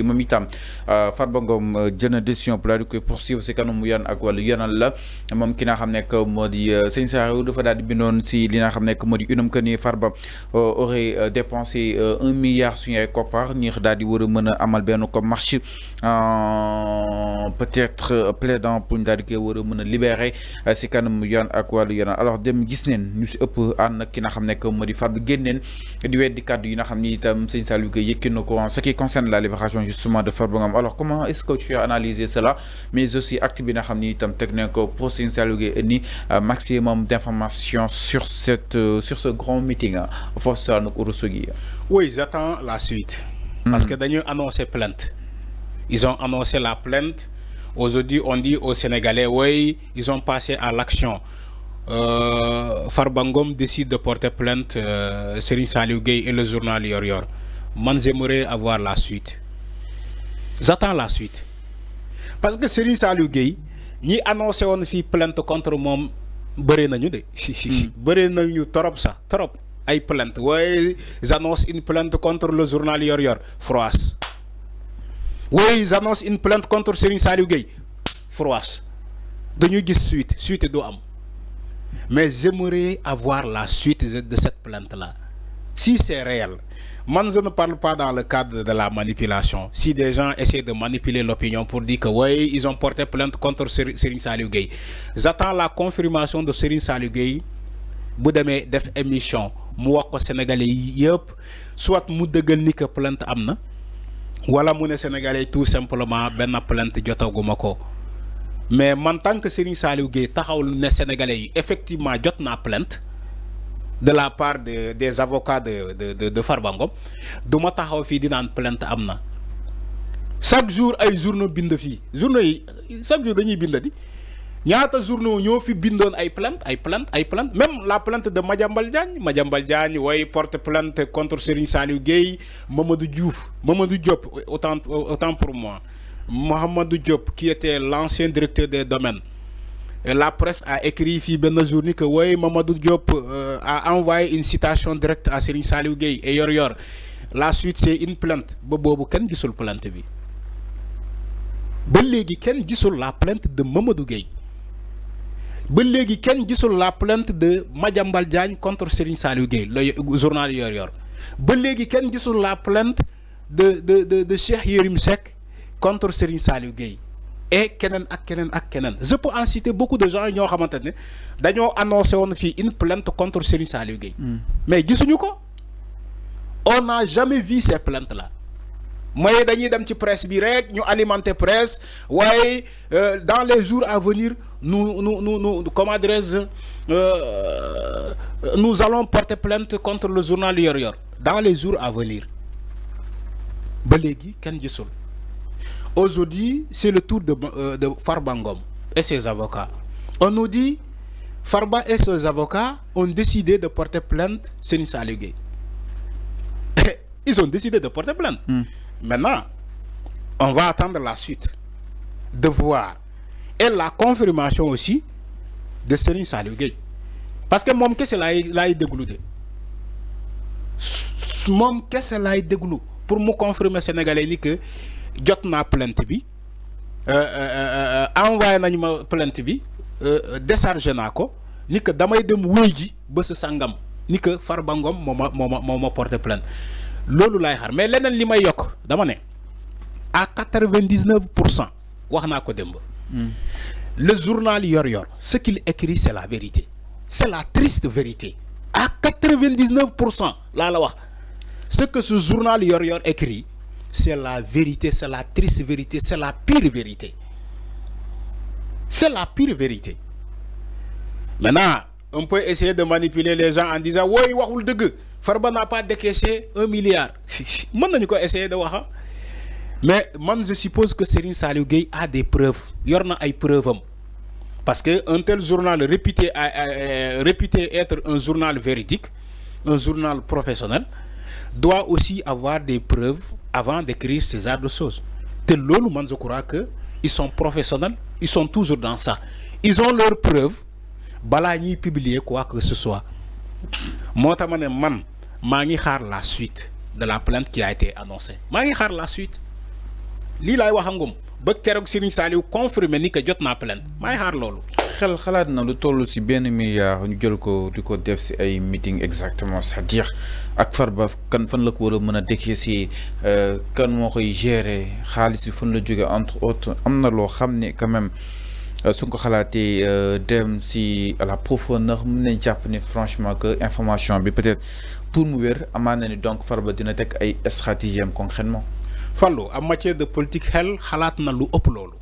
moom itam Farba Ngom jël na décision pour daal di koy poursuivre si kanamu yoon ak wàllu yoonal la moom ki nga xam nekk moo di Sëñ Saliou dafa daal di bindoon si li nga xam nekk moo di unam que ni Farba aurait dépensé 1 milliard suñu ay koppar ñi daal di war a mën a amal benn ko marche peut-être plaidant pour ñu daal di koy war a mën a libérer si kanamu yoon ak wàllu yoonal alors dem gis neen ñu si ëpp ànd ki nga xam nekk moo di Farba génneen di weddi kàddu yi nga xam ni itam Sëñ Saliou koy yëkki na ko en ce qui concerne la libération justement de Farba Ngom. Alors comment est-ce que tu as analysé cela, mais aussi acte bi nga xam ni itam teg nañ ko pour Sëñ Saliou Gueye ni maximum d'informations sur sur ce grand meeting force à Ourossogui. Oui, j'attends la suite parce que dañuy annoncé plainte. Ils ont annoncé la plainte. Aujourd'hui, on dit aux Sénégalais, oui, ils ont passé à l'action. Farba Ngom décide de porter plainte Serigne Saliou Gueye et le journal Yor Yor. Man, j'aimerais avoir la suite. J'attends la suite. Parce que Serigne Saliou Gueye ñi annoncé woon fii plainte contre moom bëri nañu de. bëri nañu trop ça trop ay plainte. Oui, ils annoncent une plainte contre le journal Yor Yor. Froisse. Oui, ils annoncent une plainte contre Serigne Saliou Gueye. Froisse. Dañuy gis suite do am. Mais j'aimerais avoir la suite de cette plainte-là. Si c'est réel. Moi, je ne parle pas dans le cadre de la manipulation. Si des gens essaient de manipuler l'opinion pour dire que oui, ils ont porté plainte contre Serigne Saliou Gueye. J'attends la confirmation de Serigne Saliou Gueye. Bu démé def émission mu wax ko Sénégalais yépp soit mu deugal ni que plainte amna wala mu né Sénégalais tout simplement ben plainte jotaguma ko. Mais en tant que Serigne Saliou Gueye taxawul né Sénégalais effectivement jot na plainte de la part des avocats de Farba Ngom duma taxaw fi di nan plainte amna. Chaque jour ay journaux bind fi journaux yi chaque jour dañuy bind di ñaata journaux ñoo fi bindoon ay plainte même la plainte de Madiambal Diagne way porte plainte contre Serigne Saliou Gueye, Mamadou Diop autant pour moi, Mohamedou Diop qui était l'ancien directeur des domaines. Et la presse a écrit fi ben journée que ouais, Mamadou Diop a envoyé une citation directe à Serigne Saliou Gueye et Yor Yor. La suite c'est une plainte. Ba bobu ken gisul plainte bi. Ba légui ken gisul la plainte de Mamadou Gueye. Ba légui ken gisul la plainte de Madiambal Diagne contre Serigne Saliou Gueye, le journal Yor Yor. Ba légui ken gisul la plainte de Cheikh Yérim Seck contre Serigne Saliou Gueye. Et kenen. Je peux en citer beaucoup de gens qui ont annoncé une plainte contre Serigne Saliou Gueye. Mais gisuñu ko. On n'a jamais vu ces plaintes-là. Moi, dañuy dem ci presse bi rek ñu alimenter presse. Ouais, dans les jours à venir, nous comment dirais-je, nous allons porter plainte contre le journal Yor Yor. Dans les jours à venir. Ba légui ken gisul. Aujourd'hui, c'est le tour de Farba Ngom et ses avocats. On nous dit, Farba et ses avocats ont décidé de porter plainte Serigne Saliou Gueye. Ils ont décidé de porter plainte. Maintenant, on va attendre la suite, de voir. Et la confirmation aussi de Serigne Saliou Gueye. Parce que moi, qu'est-ce que l'a dégoulé? Moi, qu'est-ce que l'a dégoulé? Pour me confirmer Sénégalais que jot na plainte bi envoyé nañu ma plainte bi déchargé naa ko ni que damay dem wéy ji bés sangam ni que Farba Ngom moo porté plainte loolu lay xar mais leneen li may yokk dama ne à 99% wax naa ko démb. Le journal Yor Yor ce qu'il écrit c'est la vérité, c'est la triste vérité à 99% laa la wax ce que ce journal Yor Yor écrit. C'est la vérité, c'est la triste vérité, c'est la pire vérité. C'est la pire vérité. Maintenant, on peut essayer de manipuler les gens en disant oui, waxul deug, Farba n'a pas décaissé 1 milliard. Moi, on peut essayer de voir. Mais moi, je suppose que Serigne Saliou Gueye a des preuves. Il y a des preuves. Parce qu'un tel journal réputé être un journal véridique, un journal professionnel, doit aussi avoir des preuves avant d'écrire ces genres de choses. Tel lolo, man, je crois que ils sont professionnels, ils sont toujours dans ça. Ils ont leurs preuves, bala ñuy publier quoi que ce soit. Moi, man, mangi xaar la suite de la plainte qui a été annoncée. Mangi xaar la suite. lii laay wax ngum ba keroog Serigne Saliou confirmé ni que jot naa plainte maay xaar loolu. xel xalaat na lu toll si benn milliard ñu jël ko di ko def si ay meeting exactement c'est-à-dire ak Farba kan fan la ko war a mën a dekkee si kan moo koy gérer xaalis bi fan la jóge entre autres am na loo xam ne quand même su ko xalaatee dem si à la profondeur mën nañ jàpp ne franchement que information bi peut-être pour mu wér amaan na ni donc Farba dina teg ay stratégie am concrètement. Fallou en matière de politique xel xalaat na lu ëpp loolu.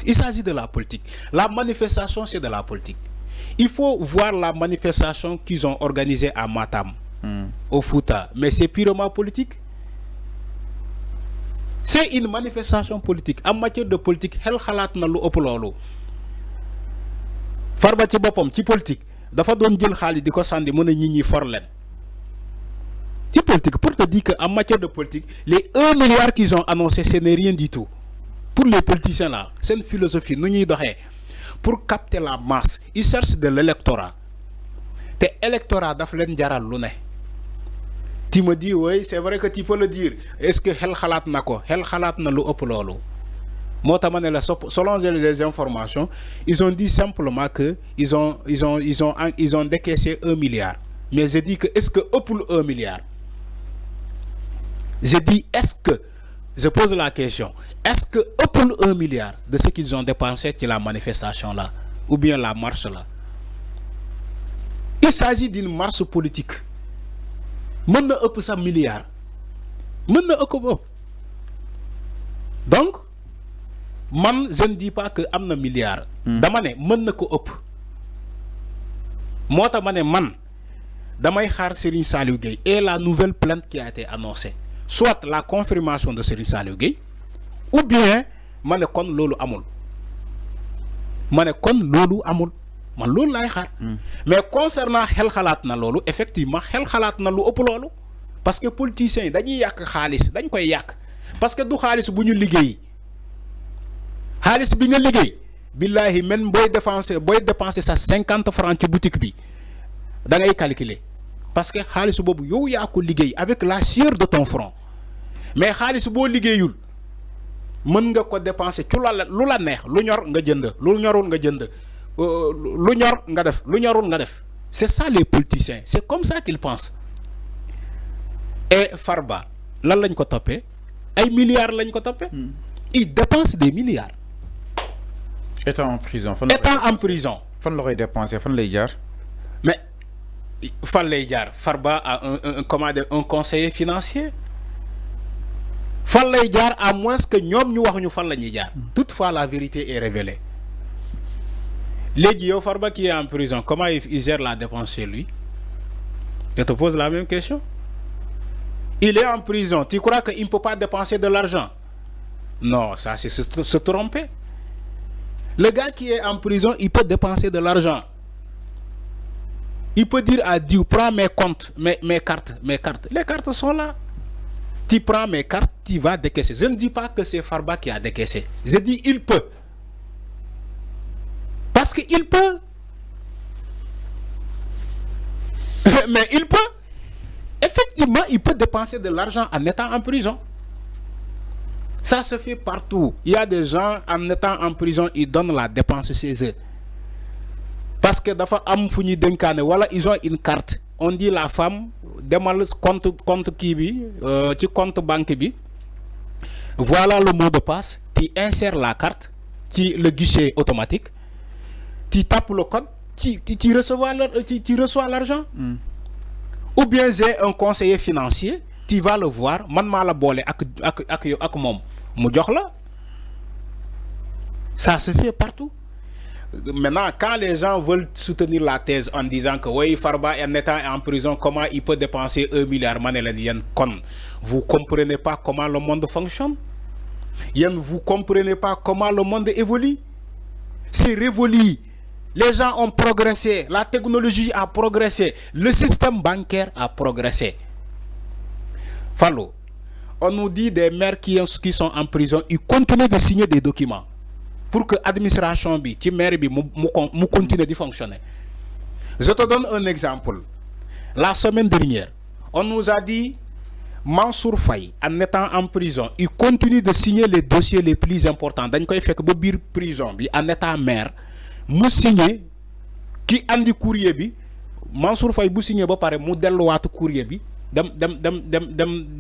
Il s'agit de la politique. La manifestation, c'est de la politique. Il faut voir la manifestation qu'ils ont organisée à Matam, au Fouta. Mais c'est purement politique. C'est une manifestation politique. En matière de politique, hel khalat na lu ëpp loolu. Farba ci bopam ci politique dafa doon jël xaalis di ko sandi mën a nit ñi for leen. Ci politique, pour te dire qu'en matière de politique, les 1 milliard qu'ils ont annoncé, ce n'est rien du tout. Pour les politiciens là, c'est une philosophie. Nous n'y pour capter la masse, ils cherchent de l'électorat. Te électorat d'Aflen Djaral Lune. Tu me dis, oui, c'est vrai que tu peux le dire. Est-ce que Hel Khalat Nako, Hel Khalat Nalu Opololo? Selon les informations, ils ont dit simplement que ils ont décaissé 1 milliard. Mais je dis que est-ce que pour 1 milliard? Je dis est-ce que je pose la question, est-ce que pour 1 milliard de ce qu'ils ont dépensé sur la manifestation là, ou bien la marche là, il s'agit d'une marche politique. Maintenant, pour 100 milliards. Maintenant, donc, je ne dis pas que am na milliard. Dama ne mën na ko ëpp. Moo tax ma ne man damay xaar Serigne Saliou Gueye et la nouvelle plainte qui a été annoncée. Soit la confirmation de Serigne Saliou Gueye ou bien mané kon lolu amul man lolu lay xaar mais concernant xel xalaat na lolu effectivement xel xalaat na lu ëpp lolu parce que politiciens yi dañuy yak xaalis dañ koy yak parce que du xaalis buñu liggéey xaalis bi nga liggéey billahi même boy dépenser sa 50 francs ci boutique bi da ngay calculer parce que xaalis bobu yow ya ko liggéey avec la sueur de ton front mais xaalis bo liggéeyul mën nga ko dépenser ci lu la neex lu ñor nga jënd lu ñorul nga jënd lu ñor nga def lu ñorul nga def c'est ça les politiciens c'est comme ça qu'ils pensent et Farba lan lañ ko topé ay milliards lañ ko topé il dépense des milliards étant en prison fan la koy dépenser fan lay jaar mais fan lay jaar Farba a un conseiller financier fan lay jaar à moins que ñom ñu wax ñu fan lañuy jaar toutefois la vérité est révélée légui yow Farba qui est en prison comment il gère la dépense chez lui? Je te pose la même question. Il est en prison, tu crois qu'il ne peut pas dépenser de l'argent? Non, ça c'est se tromper. Le gars qui est en prison, il peut dépenser de l'argent. Il peut dire à Dieu, prends mes comptes, mes cartes. Les cartes sont là. Tu prends mes cartes, tu vas décaisser. Je ne dis pas que c'est Farba qui a décaissé. Je dis il peut. Parce qu'il peut. Mais il peut. Effectivement, il peut dépenser de l'argent en étant en prison. Ça se fait partout. Il y a des gens, en étant en prison, ils donnent la dépense chez eux. Parce que ils ont une carte. On dit la femme, demande compte kibi, compte banque bi. Voilà le mot de passe. Tu insères la carte, le guichet automatique. Tu tapes le code, tu reçois l'argent. Ou bien j'ai un conseiller financier, tu vas le voir, man ma la bolé ak mom mu jox la. Ça se fait partout. Maintenant, quand les gens veulent soutenir la thèse en disant que oui, Farba en étant en prison, comment il peut dépenser 1 milliard, vous comprenez pas comment le monde fonctionne? Vous comprenez pas comment le monde évolue? C'est révolu. Les gens ont progressé, la technologie a progressé, le système bancaire a progressé. Fallo, on nous dit des maires qui sont en prison, ils continuent de signer des documents pour que l'administration, la maire, continue de fonctionner. Je te donne un exemple. La semaine dernière, on nous a dit Mansour Faye, en étant en prison, il continue de signer les dossiers les plus importants. Dañ koy fekk ba biir prison bi en état maire mu signé ki andi courrier bi Mansour Faye bu signé ba pare mu delluwaatu courrier bi dem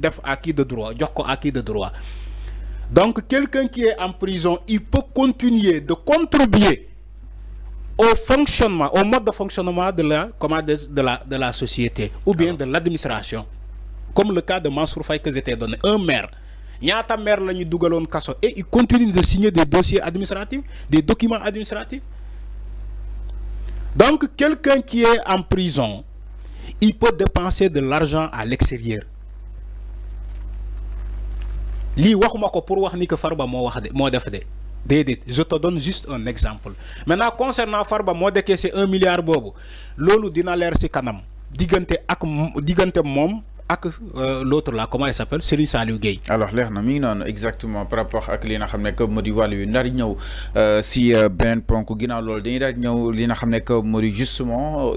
def acquis de droit jox ko acquis de droit. Donc quelqu'un qui est en prison, il peut continuer de contribuer au fonctionnement, au mode de fonctionnement de la société ou bien de l'administration. Comme le cas de Mansour Faye que j'étais donné, un maire. Ñaata maire lañu dugaloon kaso et il continue de signer des dossiers administratifs, des documents administratifs. Donc quelqu'un qui est en prison, il peut dépenser de l'argent à l'extérieur. Li waxuma ko pour wax ni que Farba mo def de. Dédé, je te donne juste un exemple. Maintenant concernant Farba mo décaissé 1 milliard bobu, lolu dina leer ci kanam. Digante mom ak l'autre là, comment il s'appelle, Serigne Saliou Gueye. Alors leer na mi ngi noonu exactement par rapport ak li nga xam ne que moo di wàllu wi ndar ñëw si beneen ponk ginnaaw loolu dañuy daal ñëw li nga xam ne que moo di justement